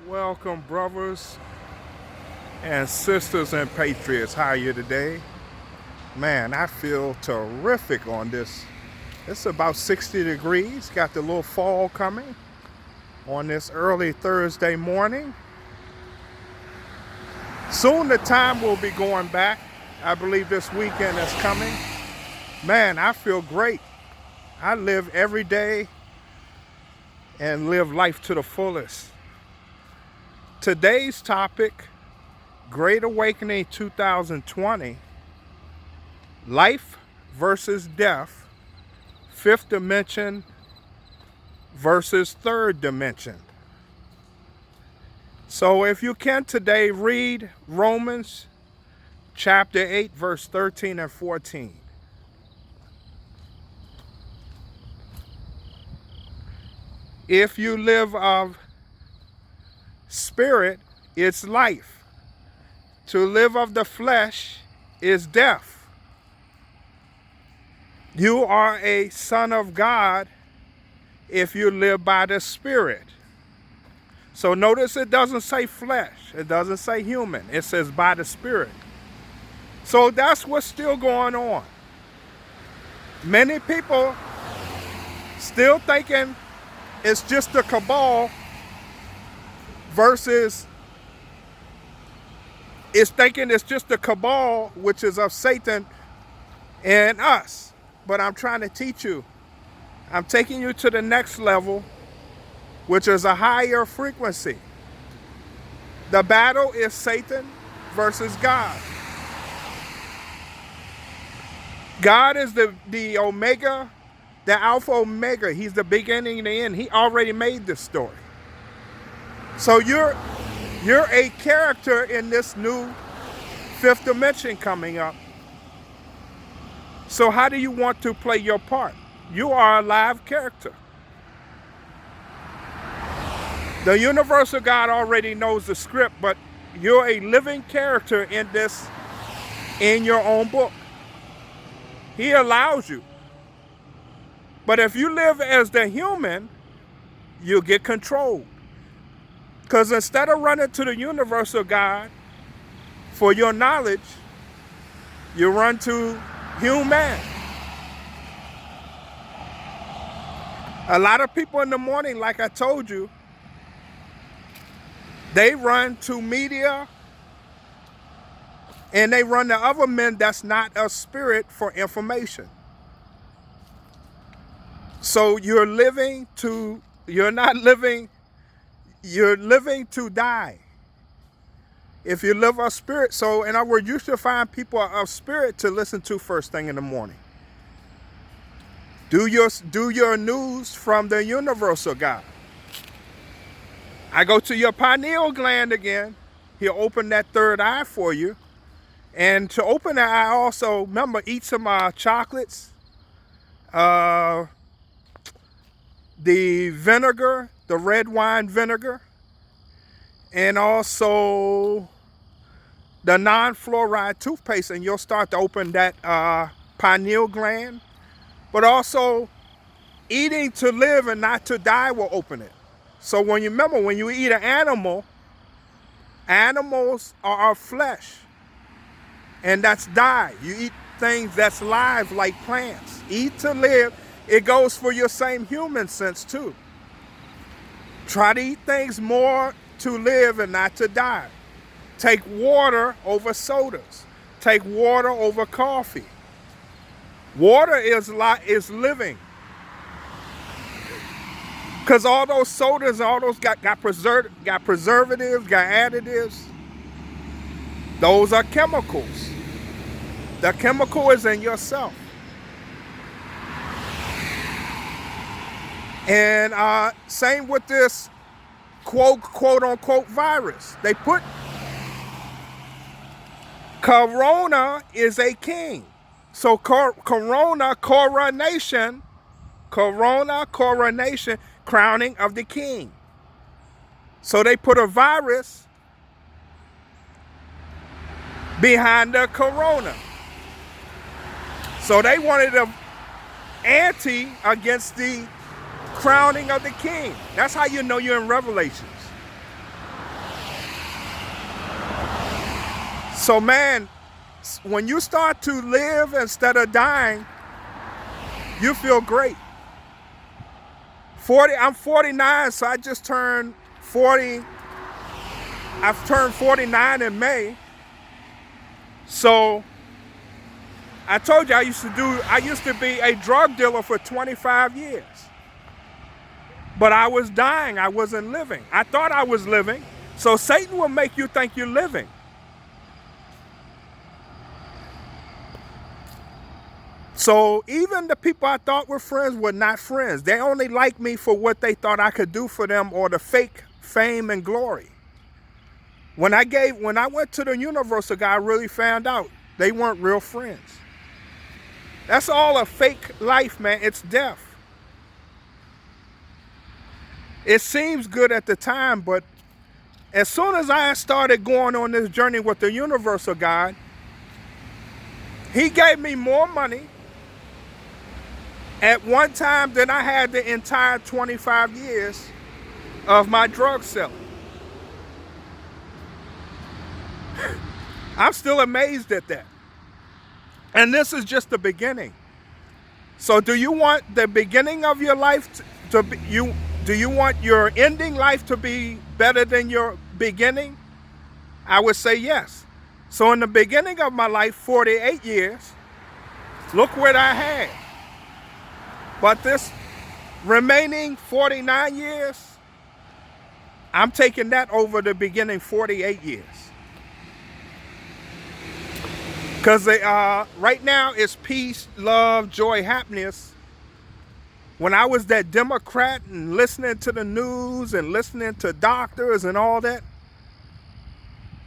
Welcome, brothers and sisters and patriots. How are you today? Man, I feel terrific on this. It's about 60 degrees. Got the little fall coming on this early Thursday morning. Soon the time will be going back. I believe this weekend is coming. Man, I feel great. I live every day and live life to the fullest. Today's topic, Great Awakening 2020, life versus death, fifth dimension versus third dimension. So if you can today, read Romans chapter 8, verse 13 and 14. If you live of spirit, it's life. To live of the flesh is death. You are a son of God if you live by the spirit. So notice it doesn't say flesh. It doesn't say human. It says by the spirit. So that's what's still going on. Many people still thinking it's just the cabal versus it's thinking it's just the cabal, which is of Satan and us. But I'm trying to teach you. I'm taking you to the next level, which is a higher frequency. The battle is Satan versus God. God is the Omega, the Alpha Omega. He's the beginning and the end. He already made this story. So you're a character in this new fifth dimension coming up. So how do you want to play your part? You are a live character. The universal God already knows the script, but you're a living character in your own book. He allows you. But if you live as the human, you'll get controlled. Because instead of running to the universal God for your knowledge, you run to human. A lot of people in the morning, like I told you, they run to media and they run to other men that's not a spirit for information. So you're living to die. If you live of spirit, so in other words, you should find people of spirit to listen to first thing in the morning. Do your news from the universal God. I go to your pineal gland again. He'll open that third eye for you. And to open the eye also, remember, eat some chocolates, the vinegar, the red wine vinegar, and also the non-fluoride toothpaste, and you'll start to open that pineal gland. But also, eating to live and not to die will open it. So when you eat an animal, animals are flesh, and that's die. You eat things that's live like plants. Eat to live. It goes for your same human sense too. Try to eat things more to live and not to die. Take water over sodas. Take water over coffee. Water is living. Because all those sodas, all those got preservatives, got additives. Those are chemicals. The chemical is in yourself. And same with this quote unquote virus. They put Corona is a king. So Corona, coronation, crowning of the king. So they put a virus behind the corona. So they wanted an anti against the crowning of the king. That's how you know you're in Revelations. So man, when you start to live instead of dying, you feel great. I'm 49, so I just turned 40. I've turned 49 in May. So I told you I used to be a drug dealer for 25 years. But I was dying, I wasn't living. I thought I was living. So Satan will make you think you're living. So even the people I thought were friends were not friends. They only liked me for what they thought I could do for them, or the fake fame and glory. When I went to the universal guy, I really found out they weren't real friends. That's all a fake life, man. It's death. It seems good at the time, but as soon as I started going on this journey with the universal God, he gave me more money at one time than I had the entire 25 years of my drug selling. I'm still amazed at that. And this is just the beginning. So do you want the beginning of your life do you want your ending life to be better than your beginning? I would say yes. So in the beginning of my life, 48 years, look what I had. But this remaining 49 years, I'm taking that over the beginning 48 years. Because right now it's peace, love, joy, happiness. When I was that Democrat and listening to the news and listening to doctors and all that,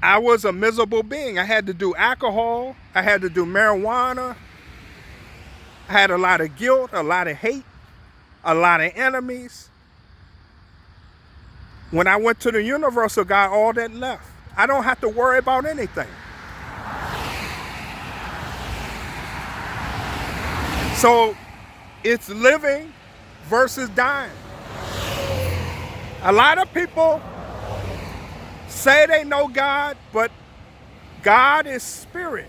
I was a miserable being. I had to do alcohol. I had to do marijuana. I had a lot of guilt, a lot of hate, a lot of enemies. When I went to the universal God, all that left. I don't have to worry about anything. So it's living versus dying. A lot of people say they know God, but God is spirit.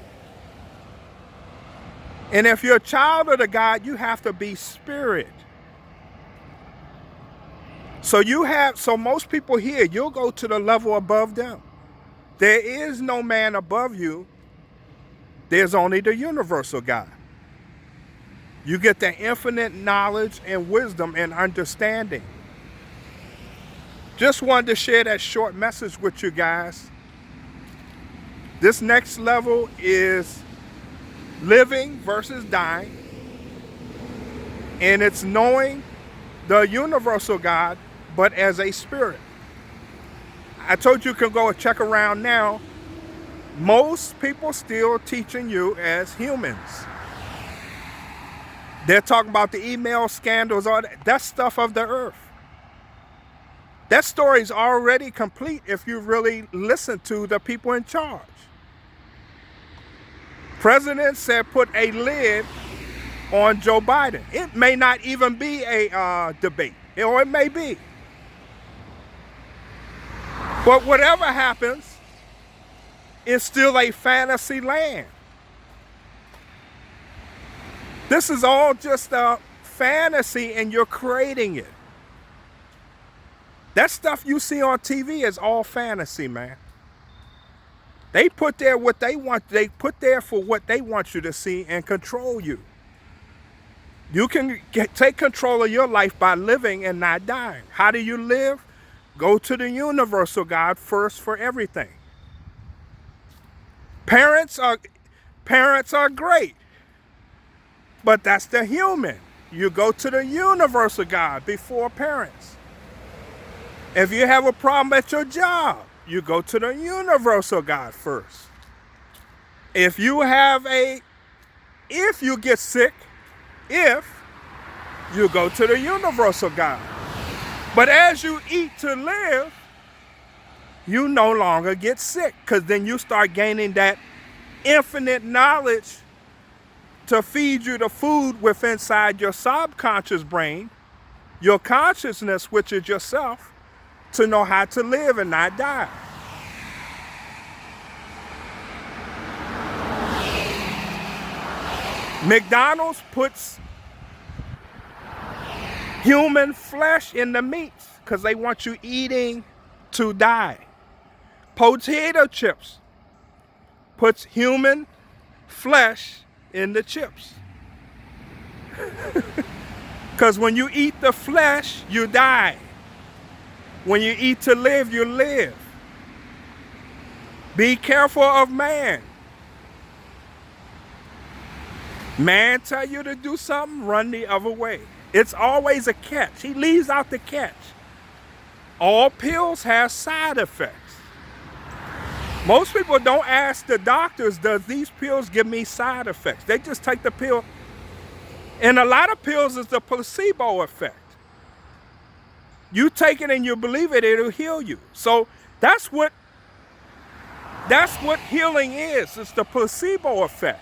And if you're a child of the God, you have to be spirit. So most people here, you'll go to the level above them. There is no man above you. There's only the universal God. You get the infinite knowledge and wisdom and understanding. Just wanted to share that short message with you guys. This next level is living versus dying. And it's knowing the universal God, but as a spirit. I told you can go and check around now. Most people still teaching you as humans. They're talking about the email scandals, all that. That's stuff of the earth. That story's already complete if you really listen to the people in charge. President said put a lid on Joe Biden. It may not even be a debate, or it may be. But whatever happens, it's still a fantasy land. This is all just a fantasy and you're creating it. That stuff you see on TV is all fantasy, man. They put there what they want. They put there for what they want you to see and control you. You can take control of your life by living and not dying. How do you live? Go to the universal God first for everything. Parents are great. But that's the human. You go to the universal God before parents. If you have a problem at your job, you go to the universal God first. If you get sick, you go to the universal God. But as you eat to live, you no longer get sick, because then you start gaining that infinite knowledge to feed you the food within inside your subconscious brain, your consciousness, which is yourself, to know how to live and not die. McDonald's puts human flesh in the meats because they want you eating to die. Potato chips puts human flesh in the chips. Because when you eat the flesh, you die. When you eat to live, you live. Be careful of man. Man tell you to do something, run the other way. It's always a catch. He leaves out the catch. All pills have side effects. Most people don't ask the doctors, does these pills give me side effects? They just take the pill. And a lot of pills is the placebo effect. You take it and you believe it, it'll heal you. So that's what healing is. It's the placebo effect.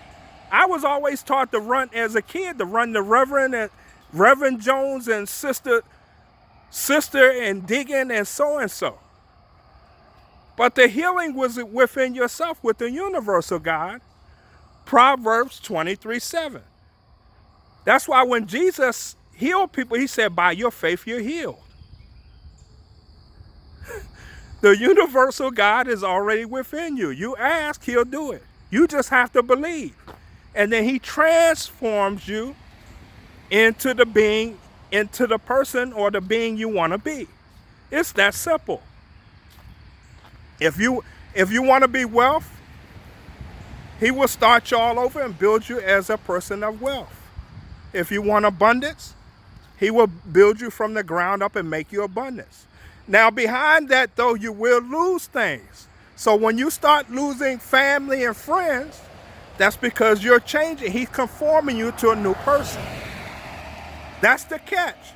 I was always taught to run as a kid, to run the Reverend Jones and Sister and Diggin and so. But the healing was within yourself with the universal God. Proverbs 23:7. That's why when Jesus healed people, he said, by your faith you're healed. The universal God is already within you. You ask, he'll do it. You just have to believe. And then he transforms you into the person or the being you want to be. It's that simple. If you want to be wealth, he will start you all over and build you as a person of wealth. If you want abundance, he will build you from the ground up and make you abundance. Now, behind that, though, you will lose things. So when you start losing family and friends, that's because you're changing. He's conforming you to a new person. That's the catch.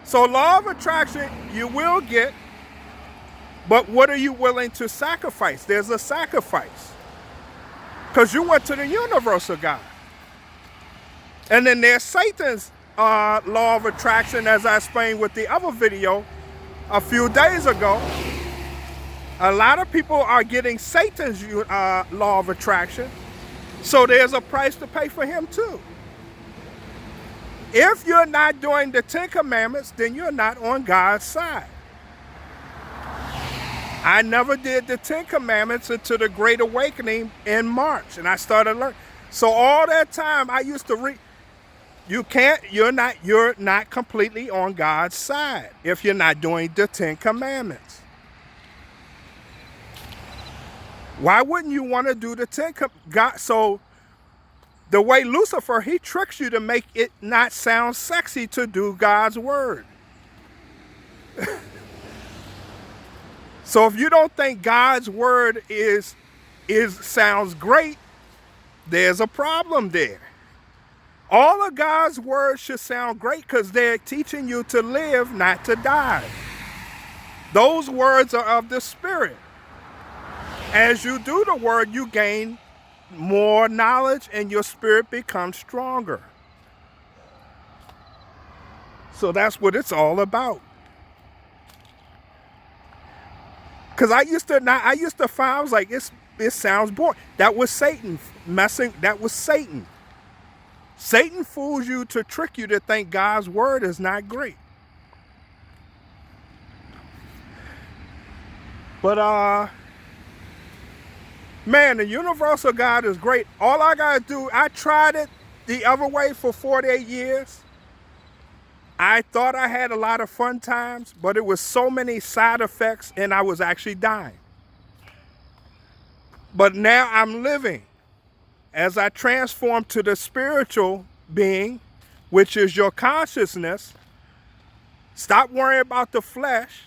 So law of attraction, you will get, but what are you willing to sacrifice? There's a sacrifice. Because you went to the universal God. And then there's Satan's law of attraction, as I explained with the other video a few days ago. A lot of people are getting Satan's law of attraction. So there's a price to pay for him too. If you're not doing the 10 Commandments, then you're not on God's side. I never did the 10 Commandments until the Great Awakening in March, and I started learning. So all that time I used to read. You're not completely on God's side if you're not doing the 10 Commandments. Why wouldn't you want to do the 10 Commandments? So the way Lucifer, he tricks you to make it not sound sexy to do God's word. So if you don't think God's word sounds great, there's a problem there. All of God's words should sound great because they're teaching you to live, not to die. Those words are of the Spirit. As you do the word, you gain more knowledge and your spirit becomes stronger. So that's what it's all about. Because I used to find, I was like, it sounds boring. That was Satan that was Satan. Satan fools you to trick you to think God's word is not great. But, man, the universal God is great. All I got to do, I tried it the other way for 48 years. I thought I had a lot of fun times, but it was so many side effects and I was actually dying. But now I'm living. As I transform to the spiritual being, which is your consciousness, stop worrying about the flesh.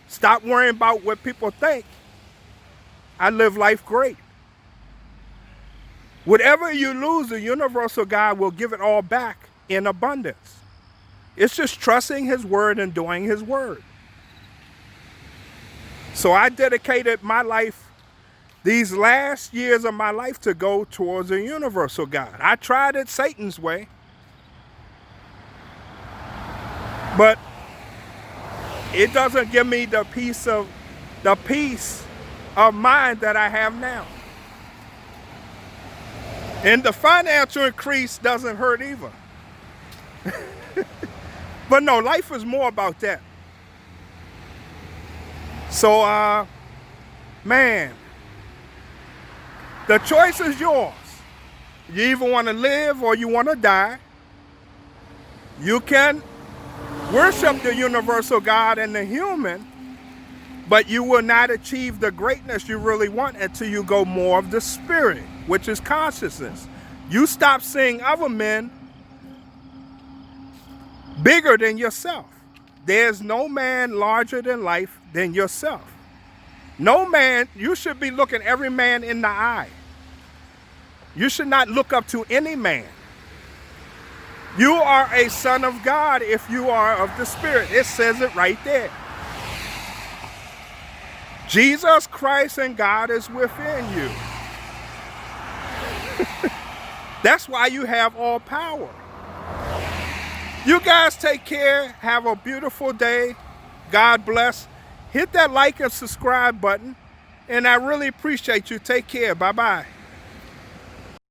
Stop worrying about what people think. I live life great. Whatever you lose, the universal God will give it all back in abundance. It's just trusting his word and doing his word. So I dedicated my life, these last years of my life, to go towards a universal God. I tried it Satan's way, but it doesn't give me the peace of mind that I have now. And the financial increase doesn't hurt either. But no, life is more about that. So, man, the choice is yours. You either want to live or you want to die. You can worship the universal God and the human, but you will not achieve the greatness you really want until you go more of the spirit, which is consciousness. You stop seeing other men bigger than yourself. There's no man larger than life than yourself. No man, you should be looking every man in the eye. You should not look up to any man. You are a son of God if you are of the Spirit. It says it right there. Jesus Christ and God is within you. That's why you have all power. You guys take care. Have a beautiful day. God bless. Hit that like and subscribe button. And I really appreciate you. Take care. Bye-bye.